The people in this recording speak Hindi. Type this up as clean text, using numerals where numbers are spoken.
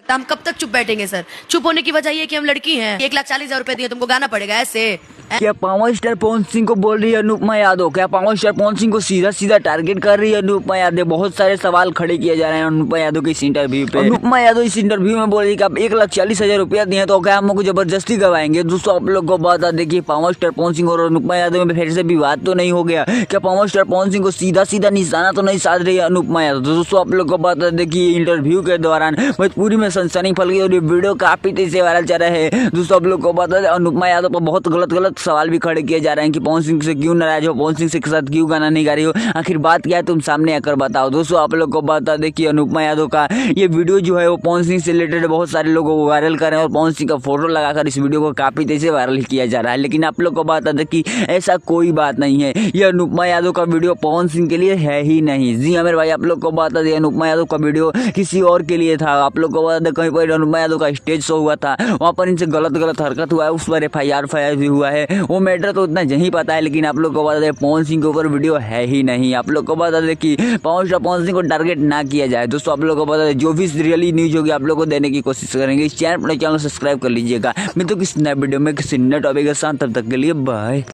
तो हम कब तक चुप बैठेंगे सर? चुप होने की वजह ये कि हम लड़की हैं। 1,40,000 रुपए दिए, तुमको गाना पड़ेगा ऐसे? क्या पावर स्टार पवन सिंह को बोल रही है अनुपमा यादव? क्या पावर स्टार पवन सिंह को सीधा सीधा टारगेट कर रही है अनुपमा यादव? बहुत सारे सवाल खड़े किए जा रहे हैं अनुपमा यादव के इस इंटरव्यू पे। अनुपमा यादव इस इंटरव्यू में बोल रही है कि आप 1,40,000 रुपया दिए तो क्या हम लोग जबरदस्ती गवाएंगे? दोस्तों आप लोग को बता दें कि पावर स्टार पवन सिंह और अनुपमा यादव में फिर से विवाद तो नहीं हो गया? क्या पावर स्टार पवन सिंह को सीधा सीधा निशाना तो नहीं साध रही है अनुपमा यादव? दोस्तों आप लोग को बता दें कि इंटरव्यू के दौरान भोजपुरी में सनसनी फैल गई और ये वीडियो काफी तेजी से वायरल चल रहा है। दोस्तों आप लोग को बता दें अनुपमा यादव पर बहुत गलत सवाल भी खड़े जा रहे हैं कि पवन सिंह से क्यों नाराज हो, पवन सिंह के साथ क्यों गाना नहीं गा रही हो, आखिर बात क्या है तुम सामने आकर बताओ। दोस्तों आप लोग को बता दें कि अनुपमा यादव का ये वीडियो जो है वो पवन सिंह से रिलेटेड बहुत सारे लोग वायरल कर रहे हैं और पवन सिंह का फोटो लगाकर इस वीडियो को काफी तेजी से वायरल किया जा रहा है। लेकिन आप लोग को बता दें कि ऐसा कोई बात नहीं है, ये अनुपमा यादव का वीडियो पवन सिंह के लिए है ही नहीं। जी हाँ मेरे भाई, आप लोग को बता दें अनुपमा यादव का वीडियो किसी और के लिए था। आप लोग को बता दें कहीं पर अनुपमा यादव का स्टेज शो हुआ था, वहाँ पर इनसे गलत हरकत हुआ है, उस पर FIR भी हुआ है। वो मैटर तो उतना नहीं पता है, लेकिन आप लोग को बता दें पवन सिंह के ऊपर वीडियो है ही नहीं। आप लोग को बता दें कि पवन सिंह को टारगेट ना किया जाए। दोस्तों आप लोग को बता दें जो भी रियली न्यूज होगी आप लोग को देने की कोशिश करेंगे। इस चैनल सब्सक्राइब कर लीजिएगा। मैं तो किसी नए वीडियो में किसी नए टॉपिक के साथ, तब तक के लिए बाय।